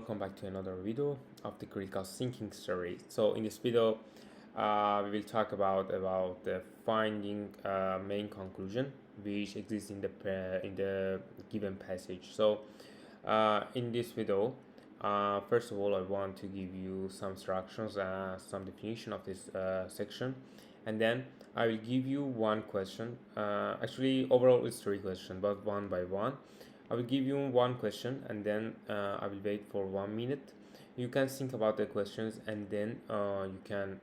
welcome back to another video of the critical thinking series. So in this video we will talk about the finding main conclusion which exists in the given passage. So in this video, first of all, I want to give you some instructions, some definition of this section, and then I will give you one question. Actually overall it's three questions, but one by one. I will give you one question, and then I will wait for 1 minute. You can think about the questions, and then you can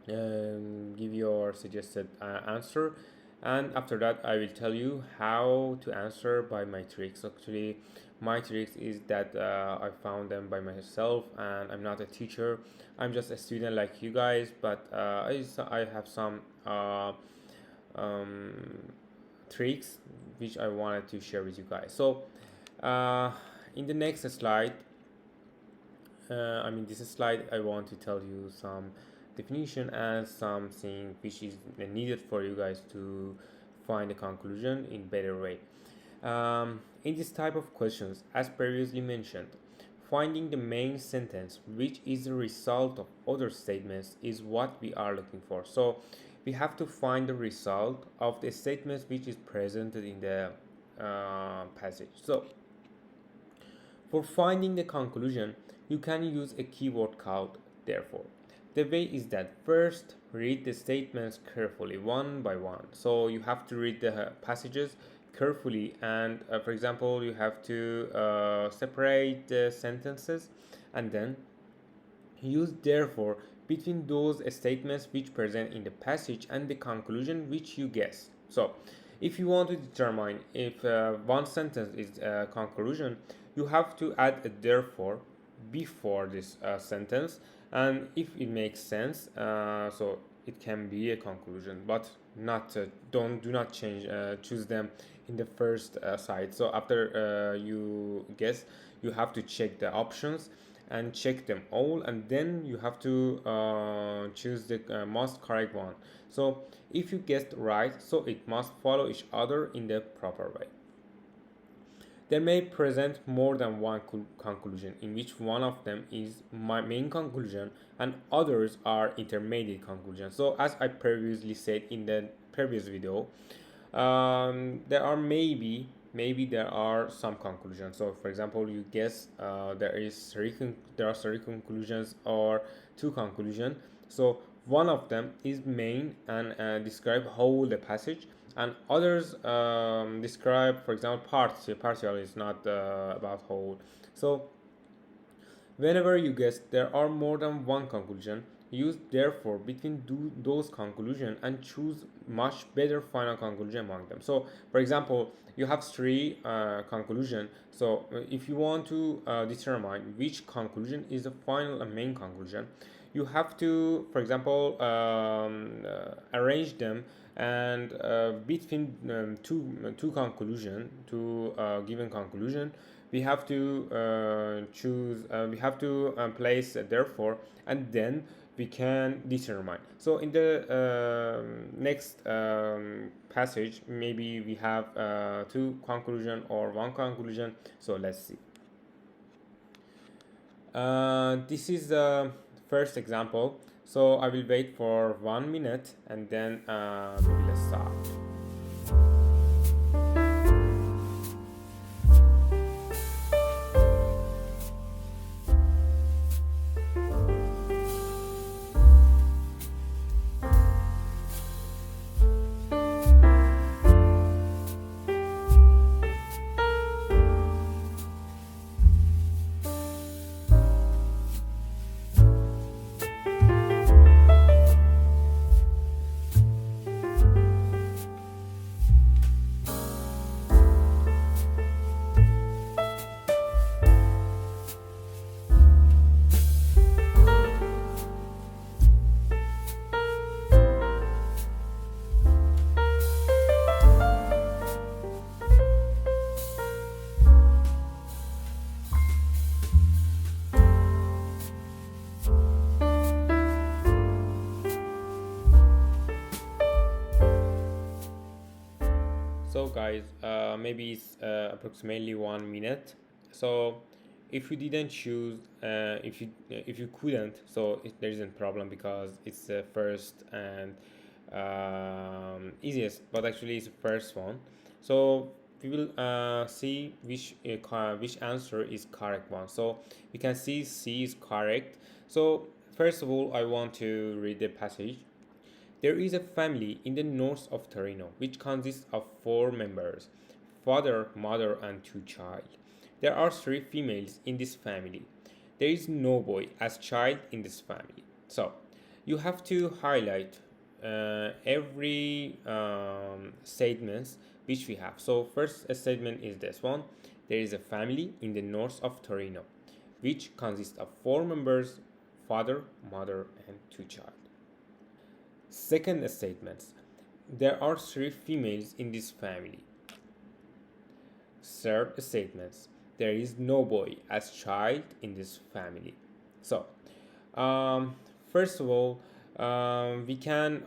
give your suggested answer. And after that, I will tell you how to answer by my tricks. Actually, my tricks is that I found them by myself, and I'm not a teacher. I'm just a student like you guys, but I have some tricks which I wanted to share with you guys. So in the next slide, this slide, I want to tell you some definition and something which is needed for you guys to find a conclusion in better way. In this type of questions, as previously mentioned, finding the main sentence which is the result of other statements is what we are looking for. So we have to find the result of the statements which is presented in the passage. So for finding the conclusion, you can use a keyword called therefore. The way is that first read the statements carefully one by one. So you have to read the passages carefully, and for example, you have to separate the sentences and then use therefore between those statements which present in the passage and the conclusion which you guess. So if you want to determine if one sentence is a conclusion, you have to add a therefore before this sentence, and if it makes sense, so it can be a conclusion, but not do not choose them in the first side. So after you guess, you have to check the options and check them all, and then you have to choose the most correct one. So if you guessed right, so it must follow each other in the proper way. There may present more than one conclusion, in which one of them is my main conclusion and others are intermediate conclusions. So as I previously said in the previous video, there are maybe there are some conclusions. So for example, you guess there are three conclusions or two conclusions. So one of them is main and describe whole the passage, and others describe, for example, partial is not about whole. So whenever you guess there are more than one conclusion, use therefore between those conclusions and choose much better final conclusion among them. So for example, you have three conclusion. So if you want to determine which conclusion is the final and main conclusion, you have to, for example, arrange them, and between two conclusion, two given conclusion, we have to choose, we have to place therefore, and then we can determine. So in the next passage, maybe we have two conclusion or one conclusion. So let's see. This is the first example. So I will wait for 1 minute, and then we will start. So guys, maybe it's approximately 1 minute. So If you didn't choose, if you couldn't, so there isn't problem because it's the first and easiest, but actually it's the first one. So we will see which answer is correct one. So we can see C is correct. So first of all, I want to read the passage. There is a family in the north of Torino which consists of four members: father, mother, and two children. There are three females in this family. There is no boy as child in this family. So you have to highlight every statements which we have. So first statement is this one. There is a family in the north of Torino which consists of four members: father, mother, and two children. Second statement. There are three females in this family. Third statement. There is no boy as child in this family. So, um, first of all, we can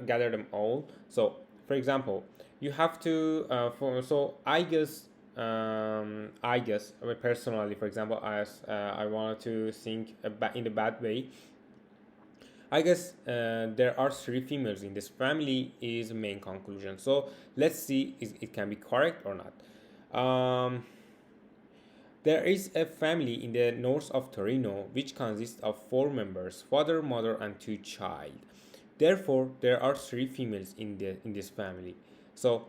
gather them all. So, for example, you have to so I guess personally, for example, as I wanted to think in a bad way, I guess there are three females in this family is the main conclusion. So let's see if it can be correct or not. There is a family in the north of Torino which consists of four members: father, mother, and two children. Therefore, there are three females in this family. So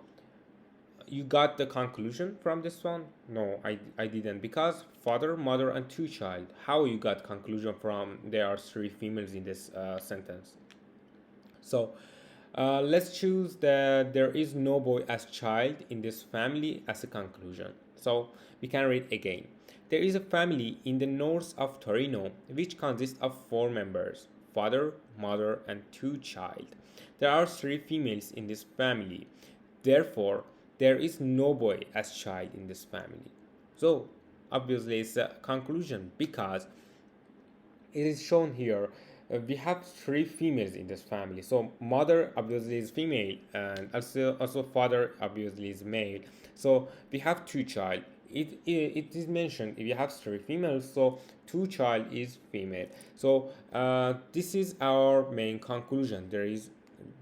you got the conclusion from this one? No, I didn't, because father, mother, and two child. How you got conclusion from there are three females in this sentence? So let's choose that there is no boy as child in this family as a conclusion. So we can read again. There is a family in the north of Torino which consists of four members: father, mother, and two child. There are three females in this family. Therefore, there is no boy as child in this family. So obviously it's a conclusion because it is shown here. We have three females in this family. So mother obviously is female, and also father obviously is male. So we have two child. It is mentioned if you have three females, so two child is female. So this is our main conclusion.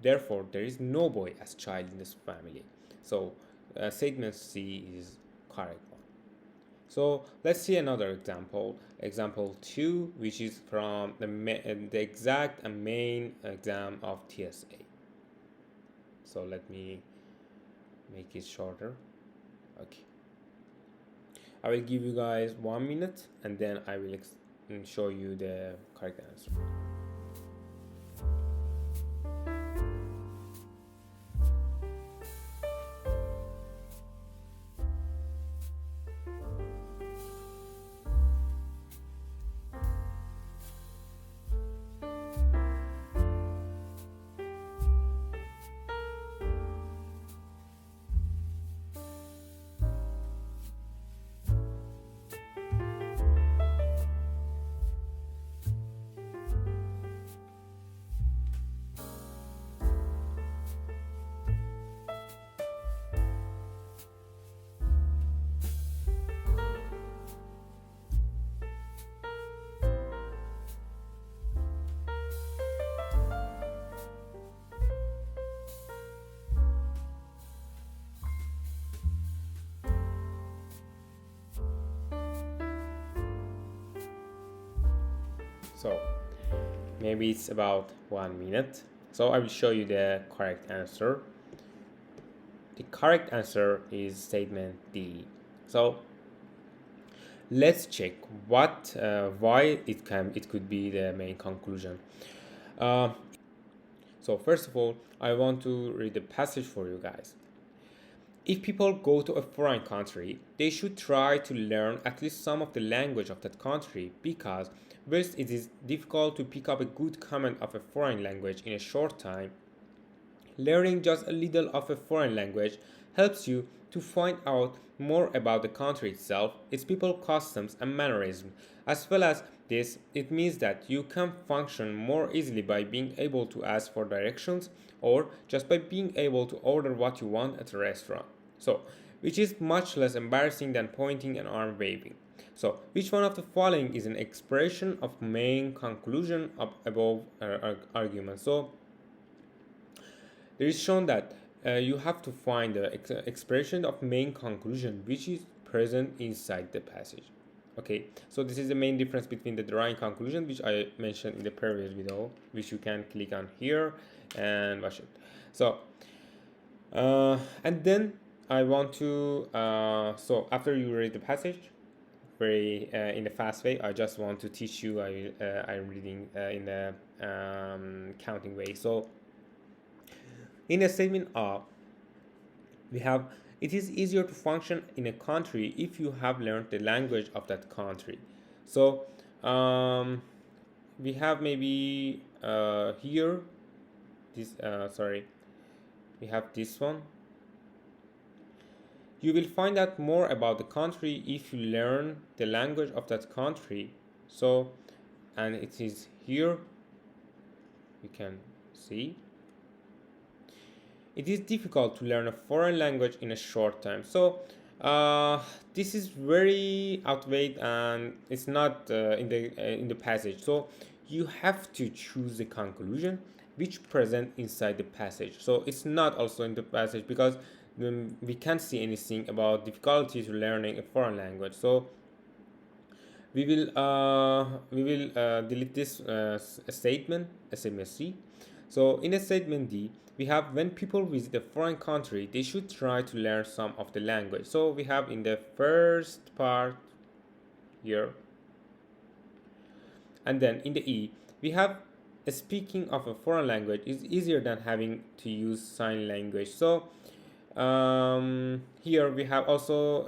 Therefore there is no boy as child in this family. So statement C is correct one. So let's see another example. Example 2, which is from the exact and main exam of TSA. So let me make it shorter. Okay. I will give you guys 1 minute and then I will show you the correct answer. So maybe it's about 1 minute. So I will show you the correct answer. The correct answer is statement D. So let's check why it could be the main conclusion. So first of all, I want to read the passage for you guys. If people go to a foreign country, they should try to learn at least some of the language of that country, because whilst it is difficult to pick up a good command of a foreign language in a short time, learning just a little of a foreign language helps you to find out more about the country itself, its people, customs, and mannerism. As well as this, it means that you can function more easily by being able to ask for directions or just by being able to order what you want at a restaurant. So, which is much less embarrassing than pointing and arm waving. So, which one of the following is an expression of main conclusion of above argument? So, there is shown that you have to find the expression of main conclusion which is present inside the passage. Okay, so this is the main difference between the drawing conclusion, which I mentioned in the previous video, which you can click on here and watch it. So and then I want to so after you read the passage very in a fast way, I just want to teach you. I'm reading in a counting way. So in a statement A, we have it is easier to function in a country if you have learned the language of that country. So we have maybe here this sorry, we have this one. You will find out more about the country if you learn the language of that country. So, and it is here, you can see. It is difficult to learn a foreign language in a short time. So, this is very outweighed and it's not in the passage. So, you have to choose the conclusion which present inside the passage. So, it's not also in the passage because we can't see anything about difficulty to learning a foreign language. So we will delete this statement, statement C. So in a statement D, we have when people visit a foreign country, they should try to learn some of the language. So we have in the first part here, and then in the E, we have speaking of a foreign language is easier than having to use sign language. So here we have also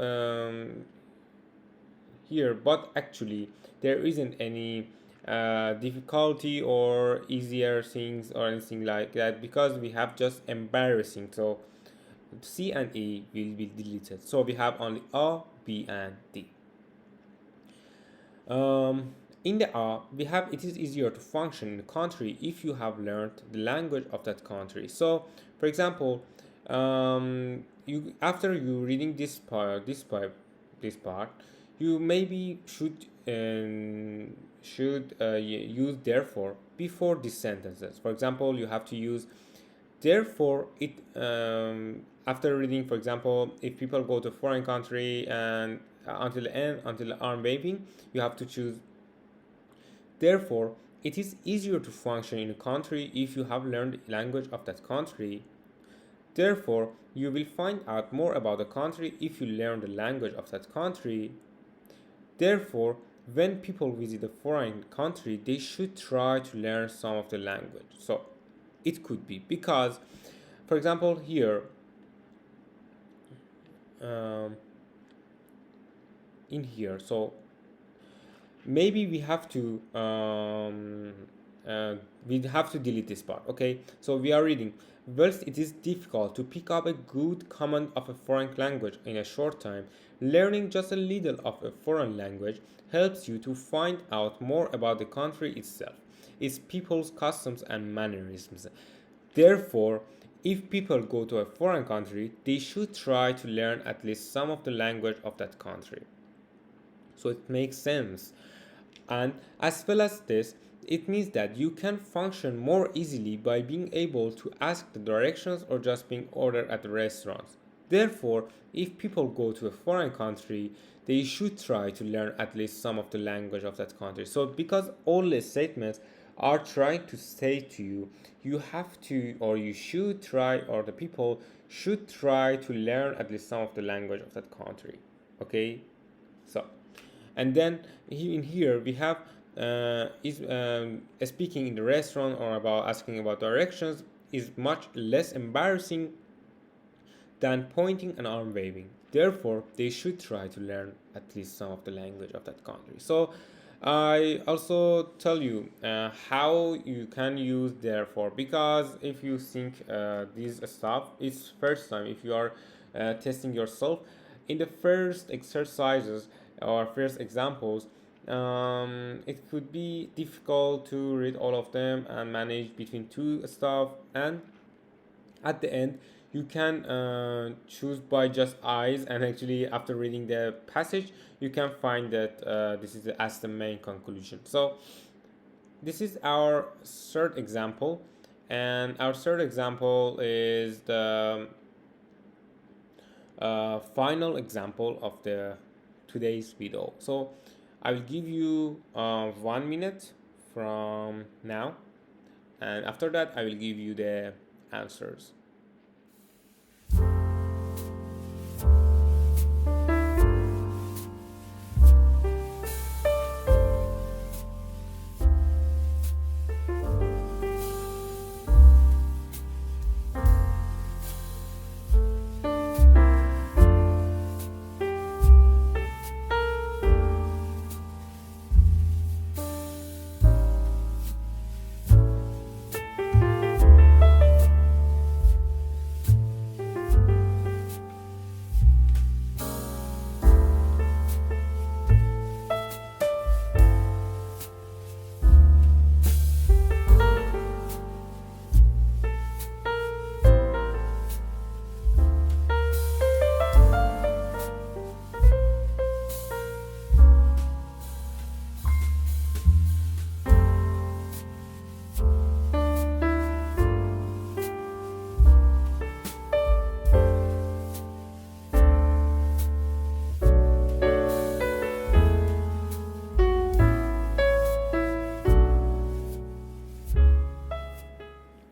here, but actually there isn't any difficulty or easier things or anything like that because we have just embarrassing. So C and E will be deleted. So we have only A, B, and D. In the A, we have it is easier to function in the country if you have learned the language of that country. So, for example, you after you reading this part, you maybe should use therefore before these sentences. For example, you have to use therefore it after reading. For example, if people go to a foreign country and until the end, until the arm waving, you have to choose therefore it is easier to function in a country if you have learned the language of that country. Therefore, you will find out more about the country if you learn the language of that country. Therefore, when people visit a foreign country, they should try to learn some of the language. So, it could be because, for example, here, in here, so maybe we have to delete this part. Okay, so we are reading. Whilst it is difficult to pick up a good command of a foreign language in a short time, learning just a little of a foreign language helps you to find out more about the country itself, its people's customs and mannerisms. Therefore, if people go to a foreign country, they should try to learn at least some of the language of that country. So it makes sense. And as well as this, it means that you can function more easily by being able to ask the directions or just being ordered at the restaurants. Therefore, if people go to a foreign country, they should try to learn at least some of the language of that country. So because all the statements are trying to say to you, you have to or you should try or the people should try to learn at least some of the language of that country. Okay? So, and then in here we have speaking in the restaurant or about asking about directions is much less embarrassing than pointing and arm waving. Therefore, they should try to learn at least some of the language of that country. So I also tell you how you can use therefore, because if you think this stuff, it's first time if you are testing yourself in the first exercises or first examples, it could be difficult to read all of them and manage between two stuff, and at the end you can choose by just eyes, and actually after reading the passage you can find that this is as the main conclusion. So this is our third example, and our third example is the final example of the today's video. So I will give you 1 minute from now, and after that I will give you the answers.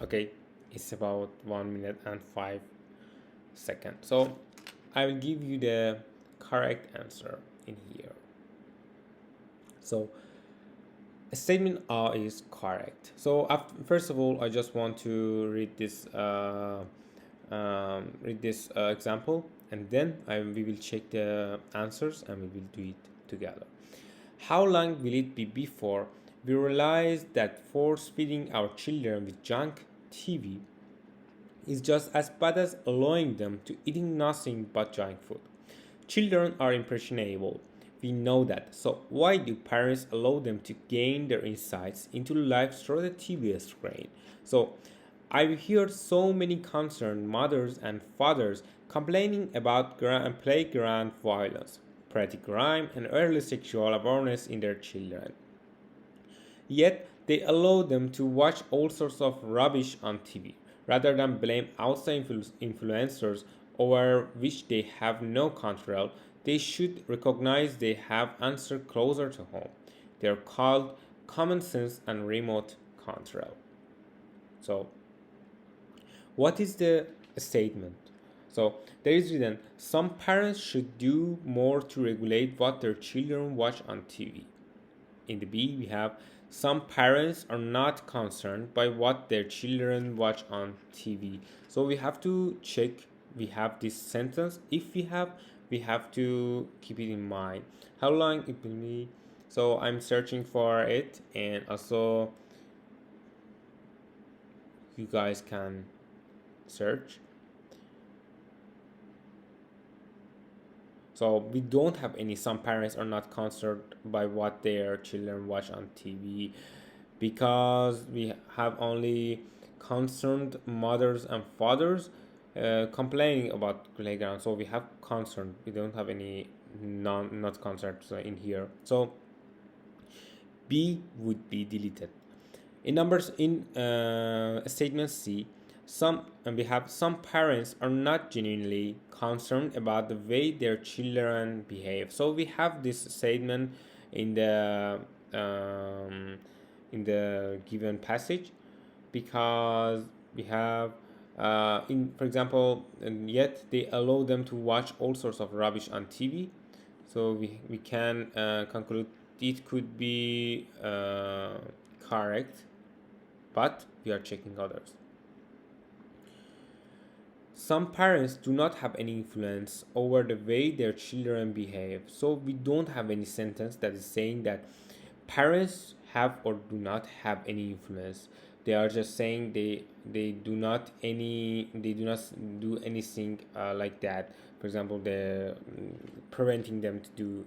Okay, it's about 1 minute and 5 seconds. So I will give you the correct answer in here. So statement A is correct. So first of all, I just want to read this example, and then we will check the answers and we will do it together. How long will it be before we realize that force feeding our children with junk TV is just as bad as allowing them to eating nothing but junk food? Children are impressionable. We know that. So why do parents allow them to gain their insights into life through the TV screen? So I've heard so many concerned mothers and fathers complaining about playground violence, petty crime, and early sexual awareness in their children. Yet they allow them to watch all sorts of rubbish on TV, rather than blame outside influencers over which they have no control. They should recognize they have answers closer to home. They are called common sense and remote control. So, what is the statement? So, there is written some parents should do more to regulate what their children watch on TV. In the B, we have some parents are not concerned by what their children watch on TV. So we have to check. We have this sentence. If we have to keep it in mind. How long it will be? So I'm searching for it, and also you guys can search. So we don't have any. Some parents are not concerned by what their children watch on TV, because we have only concerned mothers and fathers complaining about playground. So we have concerned. We don't have any not concerned in here. So B would be deleted. In numbers in statement C, we have some parents are not genuinely concerned about the way their children behave. So we have this statement in the given passage, because we have for example, and yet they allow them to watch all sorts of rubbish on TV. So we can conclude it could be correct, but we are checking others. Some parents do not have any influence over the way their children behave. So we don't have any sentence that is saying that parents have or do not have any influence. They are just saying they do not do anything like that. For example, they're preventing them to do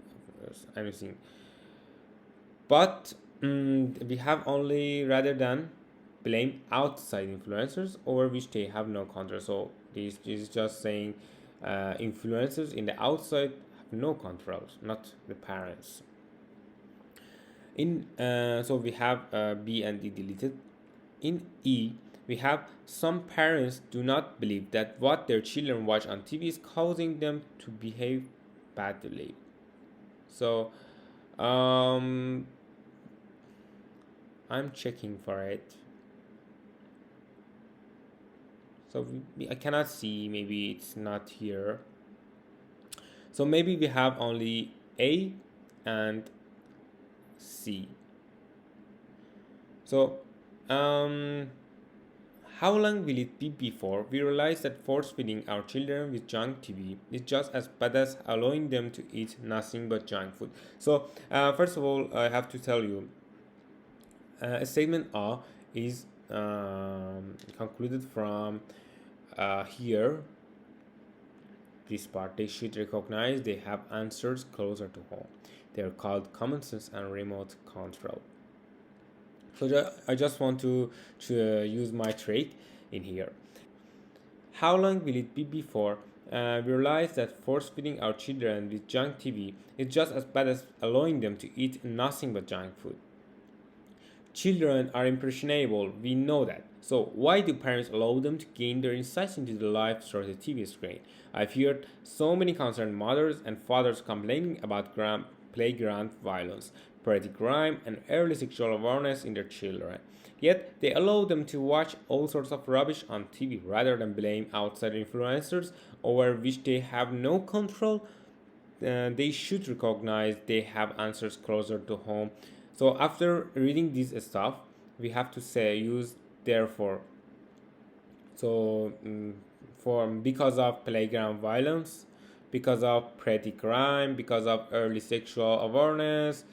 anything. But we have only rather than blame outside influencers over which they have no control. So This is just saying influencers in the outside have no controls, not the parents. In So we have B and D deleted. In E, we have some parents do not believe that what their children watch on TV is causing them to behave badly. So I'm checking for it. So I cannot see, maybe it's not here. So maybe we have only A and C. So how long will it be before we realize that force feeding our children with junk TV is just as bad as allowing them to eat nothing but junk food? So first of all, I have to tell you, statement A is concluded from here. This part, they should recognize they have answers closer to home. They are called common sense and remote control. So I just want to use my trick in here. How long will it be before we realize that force feeding our children with junk TV is just as bad as allowing them to eat nothing but junk food? Children are impressionable, we know that. So why do parents allow them to gain their insights into their life through the TV screen? I've heard so many concerned mothers and fathers complaining about playground violence, petty crime, and early sexual awareness in their children. Yet they allow them to watch all sorts of rubbish on TV rather than blame outside influencers over which they have no control. They should recognize they have answers closer to home. So after reading this stuff, we have to say use therefore. So for because of playground violence, because of petty crime, because of early sexual awareness,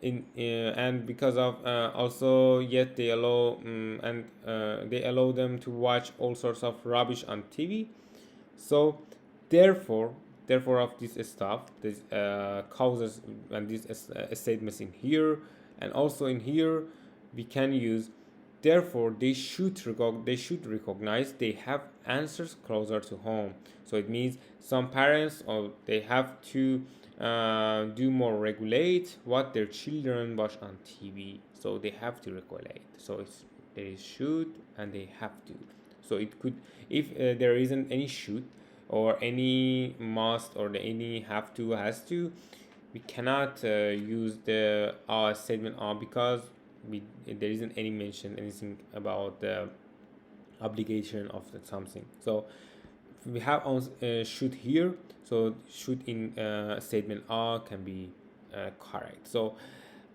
and because of also yet they allow they allow them to watch all sorts of rubbish on TV. So therefore of this stuff, this causes and these statements in here and also in here, we can use therefore they should recognize they have answers closer to home. So it means some parents or they have to do more regulate what their children watch on TV. So they have to regulate. So it's they should and they have to. So it could, if there isn't any should or any must or any have to has to, we cannot use the statement because there isn't any mention anything about the obligation of something. So we have should here. So should in statement R can be correct. So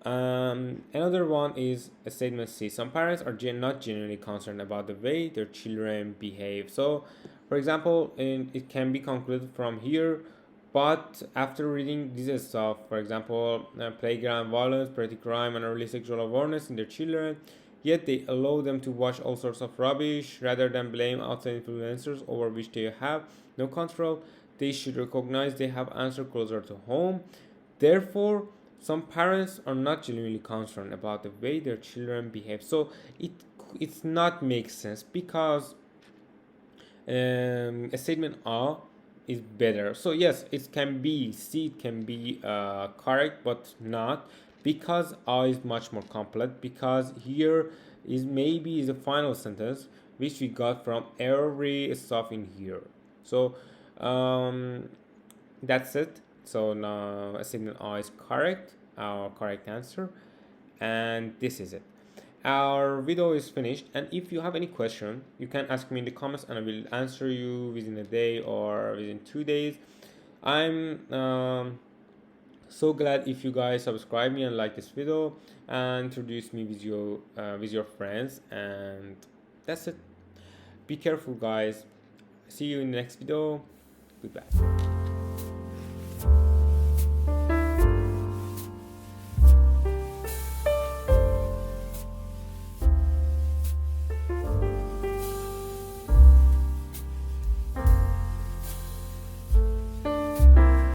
another one is a statement C. Some parents are not genuinely concerned about the way their children behave. So for example, it can be concluded from here, but after reading this stuff, for example, playground violence, petty crime, and early sexual awareness in their children, yet they allow them to watch all sorts of rubbish rather than blame outside influencers over which they have no control, they should recognize they have answer closer to home. Therefore, some parents are not genuinely concerned about the way their children behave. So it's not make sense because a statement A is better. So yes, it can be C, it can be correct, but not because A is much more complete. Because here is maybe is the final sentence which we got from every stuff in here. So that's it. So now a statement A is correct, our correct answer, and this is it. Our video is finished, and if you have any question, you can ask me in the comments and I will answer you within a day or within 2 days. I'm so glad if you guys subscribe me and like this video and introduce me with your friends, and that's it. Be careful guys. See you in the next video. Goodbye.